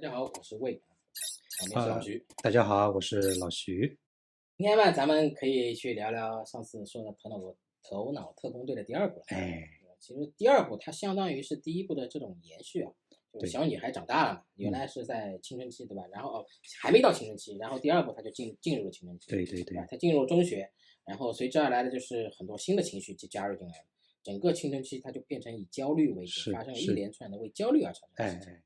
大家好，我是魏，旁边是老徐。大家好，我是老徐。今天吧，咱们可以去聊聊上次说的头脑特工队的第二部了。其实第二部它相当于是第一部的这种延续啊，就是小女孩长大了嘛，原来是在青春期，对吧？然后还没到青春期，然后第二部她就进入了青春期，对，她进入中学，然后随之而来的就是很多新的情绪就加入进来了，整个青春期它就变成以焦虑为主，发生了一连串的为焦虑而产生的事情。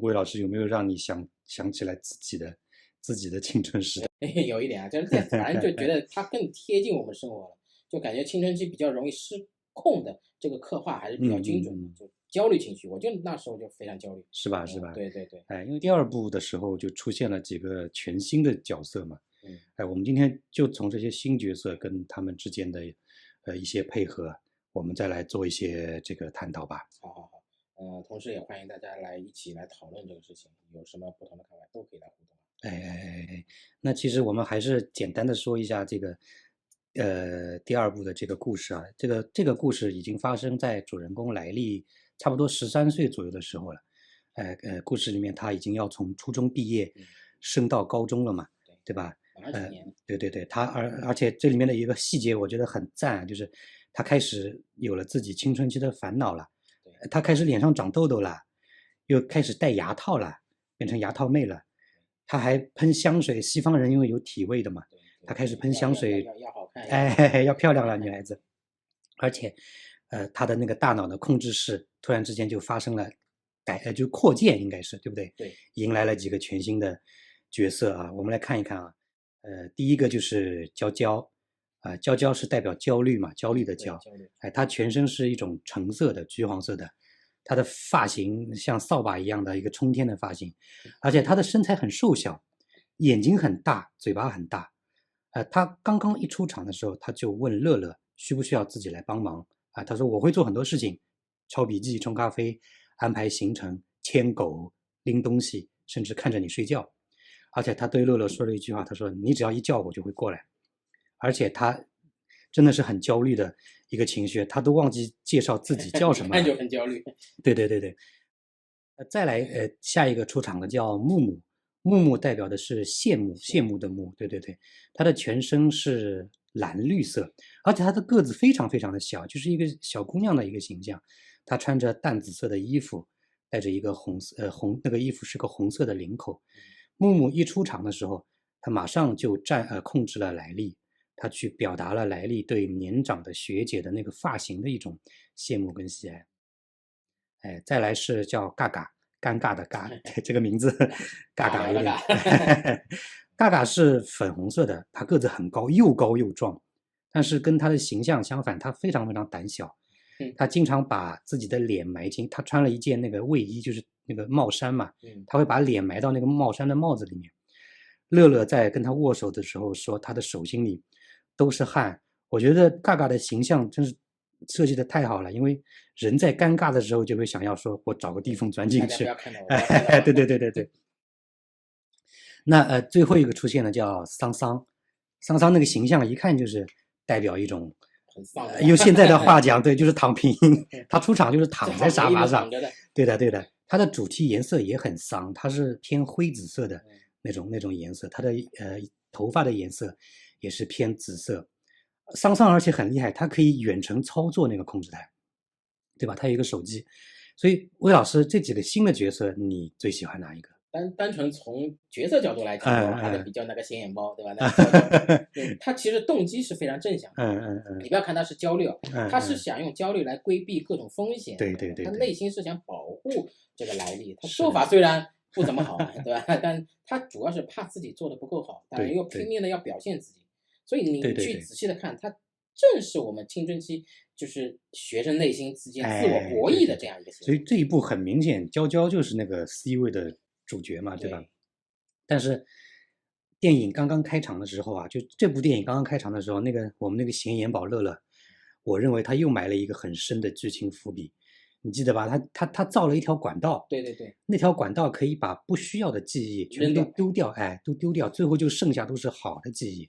魏老师有没有让你想起来自己的青春时代？有一点啊，就是反正就觉得它更贴近我们生活了，就感觉青春期比较容易失控的这个刻画还是比较精准的，就焦虑情绪，我就那时候就非常焦虑，是吧？对，因为第二部的时候就出现了几个全新的角色嘛，我们今天就从这些新角色跟他们之间的一些配合，我们再来做一些这个探讨吧。好，同时也欢迎大家一起来讨论这个事情，有什么不同的看法都可以来互动。那其实我们还是简单的说一下这个，第二部的这个故事啊，这个故事已经发生在主人公莱利差不多13岁左右的时候了，故事里面他已经要从初中毕业，升到高中了嘛，对吧？马上成年了。对，而且这里面的一个细节我觉得很赞，就是他开始有了自己青春期的烦恼了，他开始脸上长痘痘了，又开始戴牙套了，变成牙套妹了。他还喷香水，西方人因为有体味的嘛，他开始喷香水，要好看，要漂亮了，女孩子。而且，他的那个大脑的控制室突然之间就发生了就扩建，应该是对不对？对，迎来了几个全新的角色啊，我们来看一看啊。第一个就是娇娇，娇娇是代表焦虑嘛，焦虑的焦，她全身是一种橙色的、橘黄色的。她的发型像扫把一样的一个冲天的发型，而且她的身材很瘦小，眼睛很大，嘴巴很大。她刚刚一出场的时候，她就问乐乐需不需要自己来帮忙啊？她说我会做很多事情，抄笔记、冲咖啡、安排行程、牵狗、拎东西，甚至看着你睡觉。而且她对乐乐说了一句话，她说你只要一叫我就会过来。而且她真的是很焦虑的一个情绪，他都忘记介绍自己叫什么了。看就很焦虑。对。再来，下一个出场的叫木木，木木代表的是羡慕的慕，对，他的全身是蓝绿色，而且他的个子非常的小，就是一个小姑娘的一个形象。她穿着淡紫色的衣服，带着一个那个衣服是个红色的领口。木木一出场的时候，他马上就控制了莱利。他去表达了莱利对年长的学姐的那个发型的一种羡慕跟喜爱。再来是叫嘎嘎，尴尬的尬，这个名字嘎嘎有点嘎嘎是粉红色的，他个子很高，又高又壮，但是跟他的形象相反，他非常胆小。他经常把自己的脸埋进，他穿了一件那个卫衣，就是那个帽衫嘛，他会把脸埋到那个帽衫的帽子里面。乐乐在跟他握手的时候说，他的手心里都是汗。我觉得嘎嘎的形象真是设计的太好了，因为人在尴尬的时候就会想要说我找个地缝钻进去。对。那最后一个出现的叫桑桑那个形象一看就是代表一种用现在的话讲，对，就是躺平。他出场就是躺在沙发上。对的。他的主题颜色也很桑，他是偏灰紫色的那种颜色，他的头发的颜色也是偏紫色。桑桑而且很厉害，他可以远程操作那个控制台，对吧？他有一个手机。所以魏老师这几个新的角色你最喜欢哪一个？单纯从角色角度来讲，我还是比较那个显眼包，对吧？他其实动机是非常正向的。你不要看他是焦虑，他是想用焦虑来规避各种风险。对。他内心是想保护这个莱利，他做法虽然不怎么好，对吧？但他主要是怕自己做的不够好，但又拼命的要表现自己。所以你去仔细的看，他正是我们青春期就是学生内心之间自我博弈的这样一个形象。所以这一部很明显，娇娇就是那个 C 位的主角嘛，对吧？但是电影刚刚开场的时候啊，就这部电影刚刚开场的时候，我们那个显眼宝乐乐，我认为他又埋了一个很深的剧情伏笔，你记得吧？他造了一条管道，对，那条管道可以把不需要的记忆全都丢掉，都丢掉，最后就剩下都是好的记忆，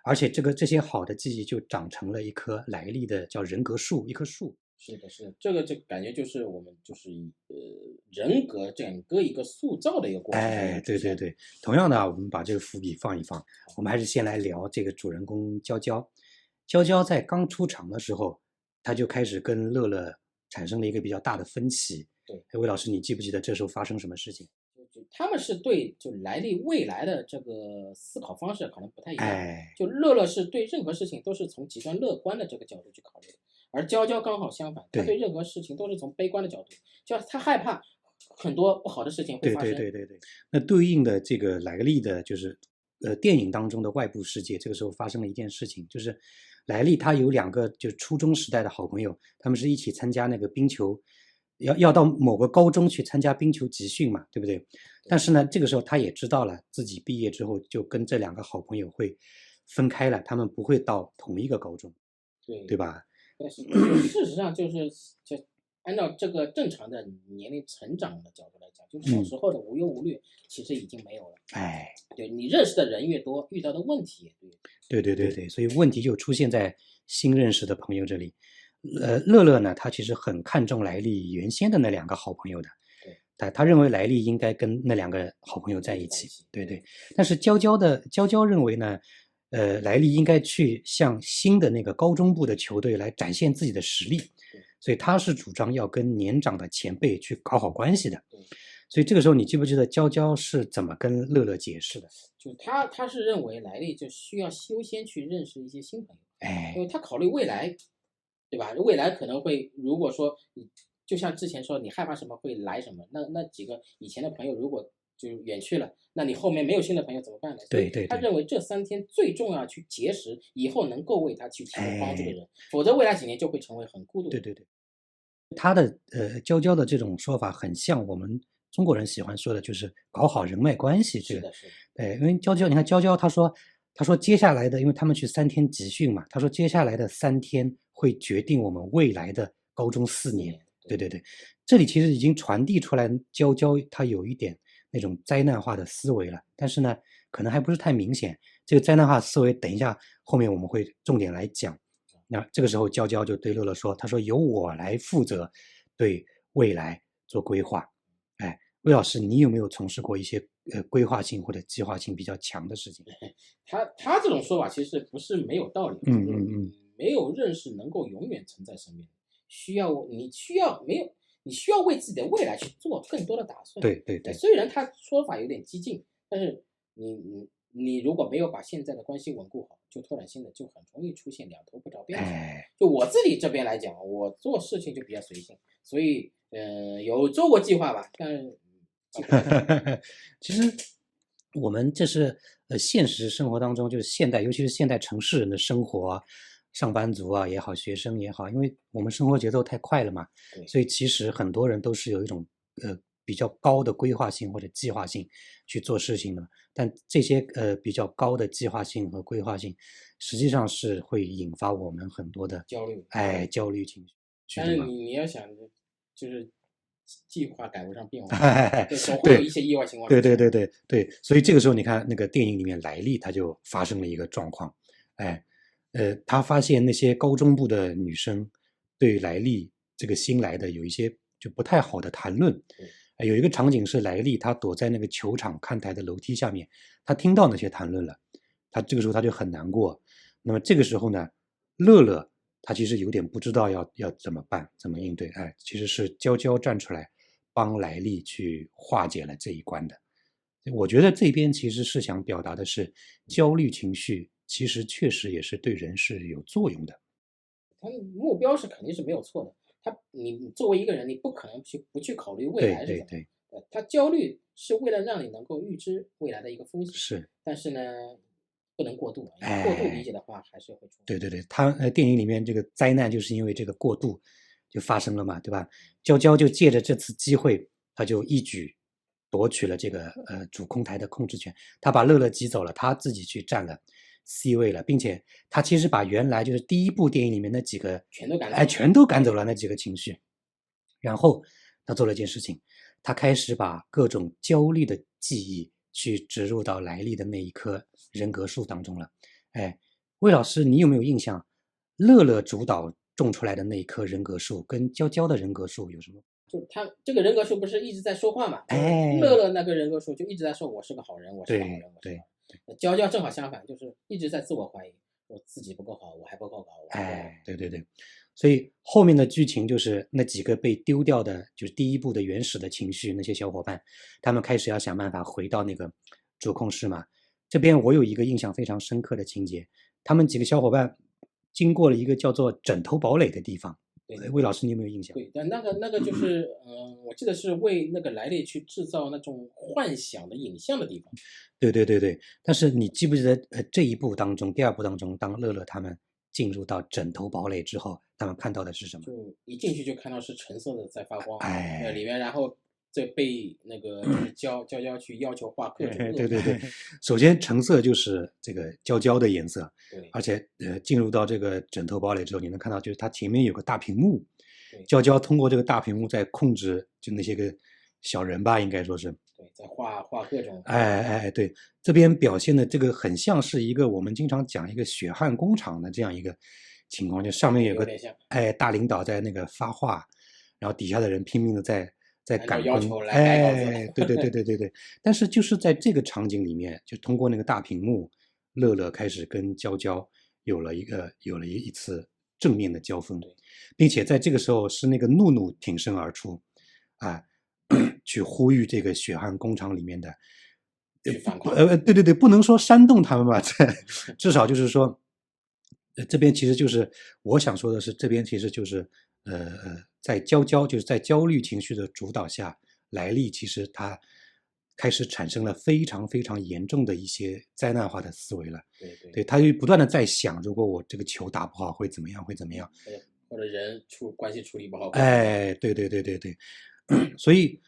而且这些好的记忆就长成了一棵莱利的叫人格树，一棵树。是的，是的，这个就感觉就是我们就是人格整个一个塑造的一个过程。哎，对对对，同样的，我们把这个伏笔放一放，我们还是先来聊这个主人公娇娇。娇娇在刚出场的时候，他就开始跟乐乐产生了一个比较大的分歧。对，魏老师，你记不记得这时候发生什么事情？他们是对就来历未来的这个思考方式可能不太一样。哎，就乐乐是对任何事情都是从极端乐观的这个角度去考虑的，而娇娇刚好相反，他对任何事情都是从悲观的角度，就他害怕很多不好的事情会发生。对。那对应的这个莱利的就是电影当中的外部世界，这个时候发生了一件事情，就是莱利他有2个就初中时代的好朋友，他们是一起参加那个冰球，要到某个高中去参加冰球集训嘛，对不对？但是呢，这个时候他也知道了自己毕业之后就跟这2个好朋友会分开了，他们不会到同一个高中，对吧？但是事实上就按照这个正常的年龄成长的角度来讲，就小时候的无忧无虑其实已经没有了。哎，对，你认识的人越多，遇到的问题也多。对，所以问题就出现在新认识的朋友这里。乐乐呢，他其实很看重莱利原先的那2个好朋友的，他认为莱利应该跟那2个好朋友在一起，对。但是娇娇认为呢，莱利应该去向新的那个高中部的球队来展现自己的实力，所以他是主张要跟年长的前辈去搞好关系的。所以这个时候，你记不记得娇娇是怎么跟乐乐解释的？就他是认为莱利就需要优先去认识一些新朋友，哎，因为他考虑未来，对吧？未来可能会，如果说你就像之前说你害怕什么会来什么，那几个以前的朋友如果就远去了，那你后面没有新的朋友怎么办呢？对，他认为这3天最重要去结识以后能够为他去提供帮助的人，否则未来几年就会成为很孤独的。对。他的娇娇的这种说法很像我们中国人喜欢说的，就是搞好人脉关系。这个，对，因为娇娇，你看娇娇，她说接下来的，因为他们去3天集训嘛，她说接下来的3天会决定我们未来的高中4年。对，这里其实已经传递出来，娇娇她有一点那种灾难化的思维了，但是呢，可能还不是太明显。这个灾难化思维，等一下后面我们会重点来讲。那这个时候，娇娇就对乐乐说：“他说由我来负责对未来做规划。”哎，魏老师，你有没有从事过一些规划性或者计划性比较强的事情？他这种说法其实不是没有道理。没有认识能够永远存在身边，你需要为自己的未来去做更多的打算。对。虽然他说法有点激进，但是你如果没有把现在的关系稳固好，就拓展新的，就很容易出现两头不着边的。就我自己这边来讲，我做事情就比较随性，所以有做过计划吧，但是其实我们这是现实生活当中，就是现代，尤其是现代城市人的生活啊，上班族啊也好，学生也好，因为我们生活节奏太快了嘛，所以其实很多人都是有一种比较高的规划性或者计划性去做事情的。但这些比较高的计划性和规划性，实际上是会引发我们很多的焦虑情绪。但是你要想，就是计划赶不上变化，总会有一些意外情况。对，所以这个时候你看那个电影里面莱利他就发生了一个状况，他发现那些高中部的女生对莱利这个新来的有一些就不太好的谈论。有一个场景是莱利他躲在那个球场看台的楼梯下面，他听到那些谈论了，他这个时候他就很难过。那么这个时候呢，乐乐他其实有点不知道要怎么办，怎么应对。其实是娇娇站出来帮莱利去化解了这一关的。我觉得这边其实是想表达的是，焦虑情绪其实确实也是对人是有作用的。他目标是肯定是没有错的。你作为一个人，你不可能不去考虑未来是什么。对。他焦虑是为了让你能够预知未来的一个风险。是。但是呢，不能过度。过度理解的话，还是会出。对。他电影里面这个灾难就是因为这个过度就发生了嘛，对吧？娇娇就借着这次机会，他就一举夺取了这个主控台的控制权，他把乐乐挤走了，他自己去占了 C 位了，并且他其实把原来就是第一部电影里面那几个全都赶走了那几个情绪。然后他做了一件事情，他开始把各种焦虑的记忆去植入到莱利的那一棵人格树当中了。魏老师，你有没有印象？乐乐主导种出来的那一棵人格树跟娇娇的人格树有什么？就他这个人格树不是一直在说话嘛？哎，乐乐那个人格树就一直在说我是个好人，我是个好人，我是个对好人。娇娇正好相反，就是一直在自我怀疑，我自己不够好，我还不够好，我还不够好。哎，对，所以后面的剧情就是那几个被丢掉的，就是第一部的原始的情绪，那些小伙伴，他们开始要想办法回到那个主控室嘛。这边我有一个印象非常深刻的情节，他们几个小伙伴经过了一个叫做枕头堡垒的地方。对，魏老师，你有没有印象？对，但那个就是，我记得是为那个莱利去制造那种幻想的影像的地方。对。但是你记不记得，这一部当中，第二部当中，当乐乐他们进入到枕头堡垒之后，他们看到的是什么？就一进去就看到是橙色的在发光，哎，里面然后这被那个就是娇去要求画各种恶对，首先橙色就是这个娇娇的颜色，对，而且进入到这个枕头堡垒之后，你能看到就是它前面有个大屏幕，对，娇娇通过这个大屏幕在控制就那些个小人吧，应该说是，对，在画各种，哎，对，这边表现的这个很像是一个我们经常讲一个血汗工厂的这样一个情况，就上面有个大领导在那个发话，然后底下的人拼命的在赶工，哎，对。但是就是在这个场景里面，就通过那个大屏幕，乐乐开始跟娇娇有了一次正面的交锋，并且在这个时候是那个怒怒挺身而出，啊，去呼吁这个血汗工厂里面的，对，不能说煽动他们吧，至少就是说，这边其实就是我想说的是，这边其实就是在就是在焦虑情绪的主导下，莱利其实他开始产生了非常非常严重的一些灾难化的思维了。对，他就不断的在想，如果我这个球打不好会怎么样，会怎么样，或者人关系处理不好。哎，对，所以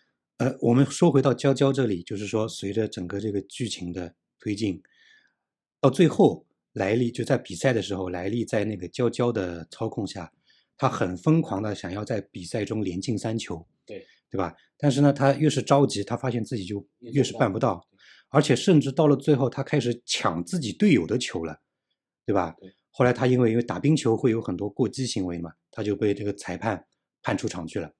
我们说回到娇娇这里，就是说随着整个这个剧情的推进，到最后莱利就在比赛的时候，莱利在那个娇娇的操控下，他很疯狂的想要在比赛中连进3球，对吧？但是呢，他越是着急，他发现自己就越是办不到，而且甚至到了最后，他开始抢自己队友的球了，对吧？后来他因为打冰球会有很多过激行为嘛，他就被这个裁判判出场去了。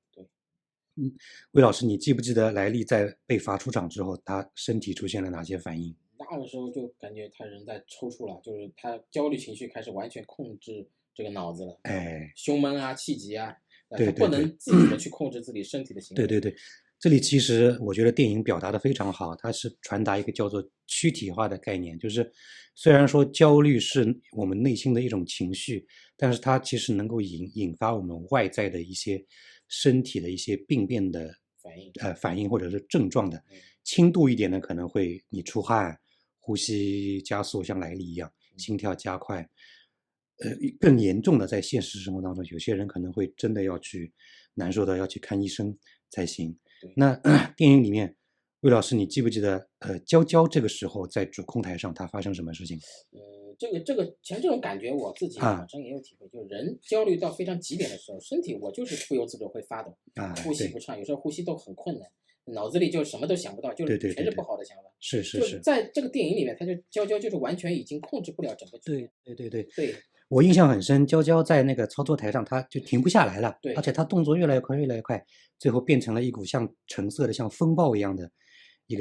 魏老师，你记不记得莱利在被罚出场之后，他身体出现了哪些反应？那个时候就感觉他人在抽搐了，就是他焦虑情绪开始完全控制这个脑子了，哎，胸闷啊、气急啊，对，不能自主的去控制自己身体的行为。对，这里其实我觉得电影表达的非常好，它是传达一个叫做躯体化的概念，就是虽然说焦虑是我们内心的一种情绪，但是它其实能够引发我们外在的一些身体的一些病变的反应或者是症状的。轻度一点的可能会你出汗、呼吸加速，像莱利一样，心跳加快。更严重的，在现实生活当中，有些人可能会真的要去难受的要去看医生才行。那电影里面，魏老师，你记不记得娇娇这个时候在主控台上她发生什么事情？其实这种感觉我自己本身也有体会，就是人焦虑到非常极点的时候，身体我就是不由自主会发抖，呼吸不畅，有时候呼吸都很困难，脑子里就什么都想不到，就是全是不好的想法。是，就在这个电影里面，娇娇就是完全已经控制不了整个局面。对。我印象很深，娇娇在那个操作台上，她就停不下来了，而且她动作越来越快，最后变成了一股像橙色的、像风暴一样的一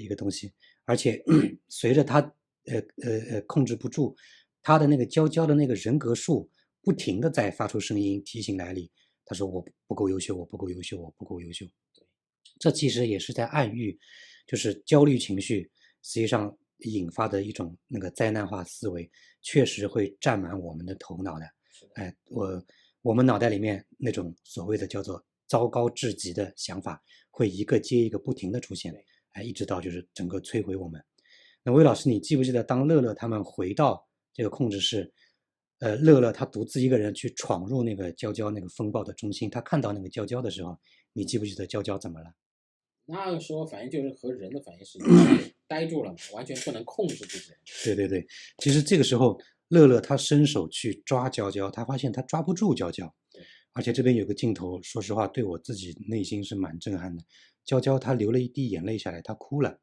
个东西，而且随着她控制不住，她的那个娇娇的那个人格树不停的在发出声音提醒莱利，她说我不够优秀，我不够优秀，我不够优秀。这其实也是在暗喻，就是焦虑情绪实际上引发的一种那个灾难化思维，确实会占满我们的头脑的。哎，我们脑袋里面那种所谓的叫做糟糕至极的想法，会一个接一个不停的出现，哎，一直到就是整个摧毁我们。那魏老师，你记不记得当乐乐他们回到这个控制室，乐乐他独自一个人去闯入那个娇娇那个风暴的中心，他看到那个娇娇的时候，你记不记得娇娇怎么了？那个时候反应就是和人的反应是一样，呆住了，完全不能控制自己。对，其实这个时候乐乐他伸手去抓娇娇，他发现他抓不住娇娇，而且这边有个镜头，说实话对我自己内心是蛮震撼的。娇娇她流了一滴眼泪下来，她哭了。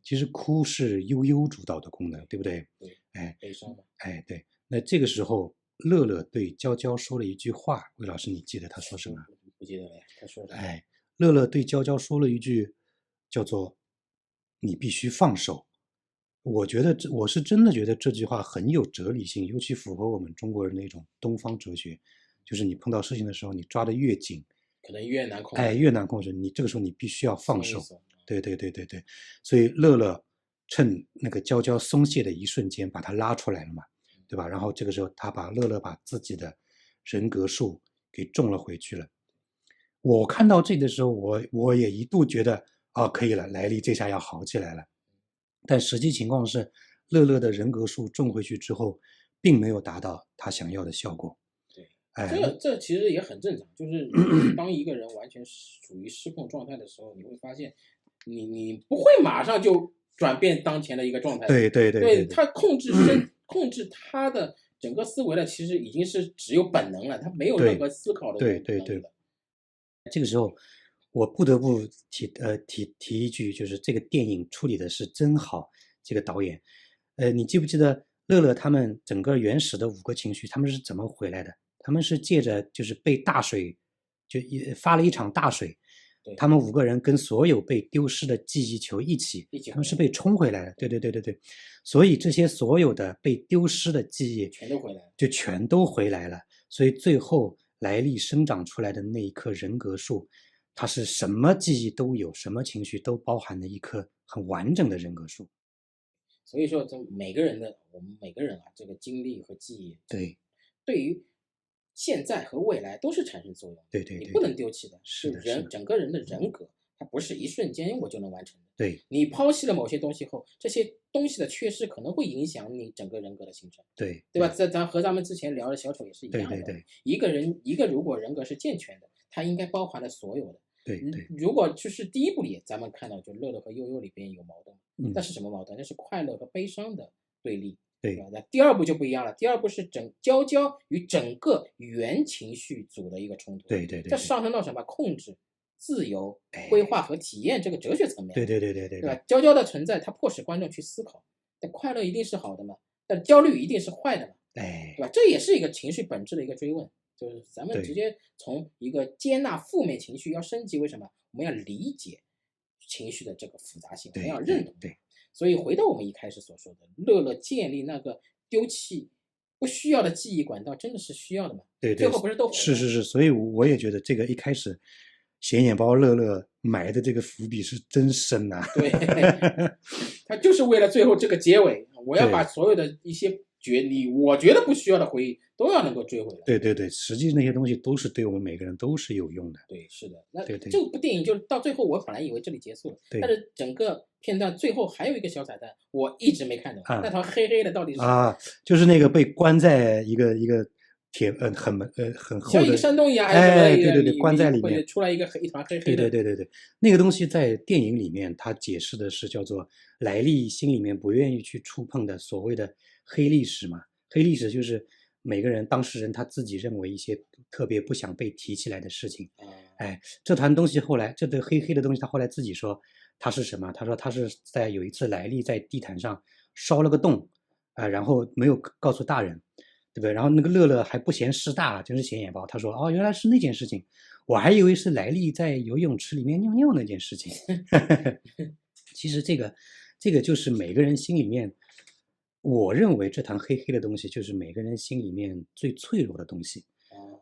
其实哭是悠悠主导的功能，对不对？对，哎，悲伤嘛。哎，对。那这个时候乐乐对娇娇说了一句话，魏老师你记得他说什么？不记得了呀，他说什么？哎，乐乐对娇娇说了一句叫做"你必须放手"。我是真的觉得这句话很有哲理性，尤其符合我们中国人的一种东方哲学，就是你碰到事情的时候，你抓得越紧，可能越难控制。哎，越难控制，你这个时候你必须要放手。对对对对对，所以乐乐趁那个娇娇松懈的一瞬间，把他拉出来了嘛，对吧？然后这个时候他乐乐把自己的人格树给种了回去了。我看到这个的时候，我也一度觉得啊，可以了，莱利这下要好起来了。但实际情况是，乐乐的人格树种回去之后，并没有达到他想要的效果。对，哎，这其实也很正常，就是当一个人完全处于失控状态的时候，你会发现，你不会马上就转变当前的一个状态。对对对对，他控制他的整个思维的，其实已经是只有本能了，他没有任何思考的能力了。对对对，这个时候我不得不提一句，就是这个电影处理的是真好，这个导演，你记不记得乐乐他们整个原始的5个情绪，他们是怎么回来的？他们是借着就是被大水，就发了一场大水，他们5个人跟所有被丢失的记忆球一起，他们是被冲回来的。对对对对对，所以这些所有的被丢失的记忆全都回来了，就全都回来了。所以最后莱利生长出来的那一棵人格树，它是什么记忆都有，什么情绪都包含的一棵很完整的人格树。所以说，我们每个人啊，这个经历和记忆，对于现在和未来都是产生作用的。对对对，你不能丢弃的。是的，整个人的人格，它不是一瞬间我就能完成的。对，你抛弃了某些东西后，这些东西的缺失可能会影响你整个人格的形成。对吧？咱们之前聊的小丑也是一样的。对对对，一个如果人格是健全的，它应该包含了所有的。对对，如果就是第一部里咱们看到，就乐乐和悠悠里边有矛盾，那是什么矛盾？那是快乐和悲伤的对立。对，那第二部就不一样了。第二部是娇娇与整个原情绪组的一个冲突。对对对，这上升到什么？控制、自由、规划和体验这个哲学层面。对对对对对，对吧？娇娇的存在，它迫使观众去思考：但快乐一定是好的吗？但焦虑一定是坏的吗？对吧？这也是一个情绪本质的一个追问。就是咱们直接从一个接纳负面情绪要升级，为什么？我们要理解情绪的这个复杂性，我们要认同。对。所以回到我们一开始所说的，乐乐建立那个丢弃不需要的记忆管道，真的是需要的吗？对，最后不是都是，所以我也觉得这个一开始显眼包乐乐埋的这个伏笔是真深呐。对，他就是为了最后这个结尾，我要把所有的一些我觉得不需要的回忆都要能够追回来。对对对，实际那些东西都是对我们每个人都是有用的。对，是的。那这部电影就到最后，我本来以为这里结束了，但是整个片段最后还有一个小彩蛋，我一直没看懂。那条黑黑的到底是什么？就是那个被关在一个很厚的，像一个山洞一样，哎，对对对，关在里面出来一团黑黑的。对，那个东西在电影里面，它解释的是叫做莱利心里面不愿意去触碰的所谓的黑历史嘛。黑历史就是每个人当事人他自己认为一些特别不想被提起来的事情。哎，这团东西后来这个黑黑的东西，他后来自己说他是什么？他说他是在有一次莱利在地毯上烧了个洞然后没有告诉大人。对不对？然后那个乐乐还不嫌事大，真是显眼包。他说：“哦，原来是那件事情，我还以为是莱利在游泳池里面尿尿那件事情。”其实这个就是每个人心里面，我认为这团黑黑的东西就是每个人心里面最脆弱的东西，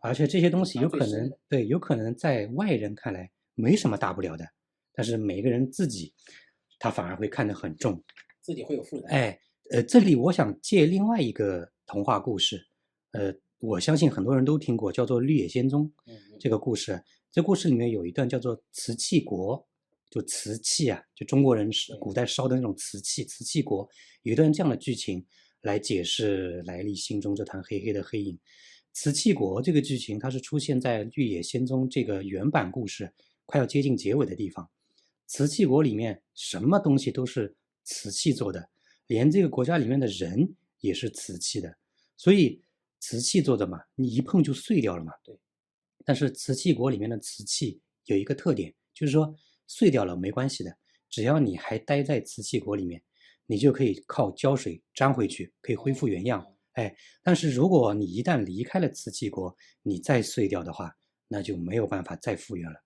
而且这些东西有可能在外人看来没什么大不了的，但是每个人自己他反而会看得很重，自己会有负担。哎，这里我想借另外一个童话故事，我相信很多人都听过，叫做《绿野仙踪》这个故事。这故事里面有一段叫做瓷器国，就瓷器啊，就中国人古代烧的那种瓷器，瓷器国有一段这样的剧情来解释莱利心中这团黑黑的黑影。瓷器国这个剧情，它是出现在《绿野仙踪》这个原版故事快要接近结尾的地方。瓷器国里面什么东西都是瓷器做的，连这个国家里面的人也是瓷器的，所以瓷器做的嘛，你一碰就碎掉了嘛。对。但是瓷器国里面的瓷器有一个特点，就是说碎掉了没关系的，只要你还待在瓷器国里面，你就可以靠胶水粘回去，可以恢复原样，哎，但是如果你一旦离开了瓷器国，你再碎掉的话，那就没有办法再复原了。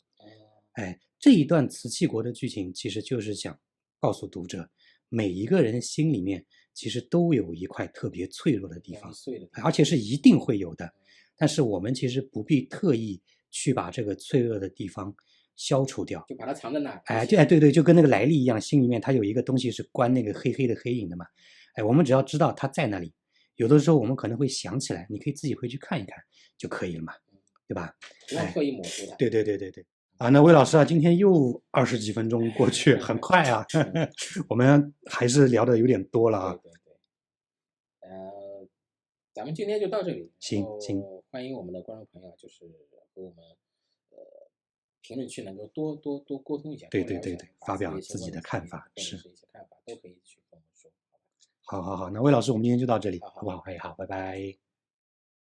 哎，这一段瓷器国的剧情其实就是想告诉读者，每一个人心里面其实都有一块特别脆弱的地方，而且是一定会有的。但是我们其实不必特意去把这个脆弱的地方消除掉，就把它藏在那儿。哎，对，就跟那个来历一样，心里面它有一个东西是关那个黑黑的黑影的嘛。哎，我们只要知道它在那里，有的时候我们可能会想起来，你可以自己回去看一看就可以了嘛，对吧？不用特意抹除它。对。啊，那魏老师啊，今天又20几分钟过去，很快啊，我们还是聊的有点多了啊。对，咱们今天就到这里。行，欢迎我们的观众朋友，就是和我们评论区能够多沟通一下。对，发表自己的看法，是一些看法都可以去跟我们说。好，那魏老师，我们今天就到这里，好不好？哎，好，拜拜。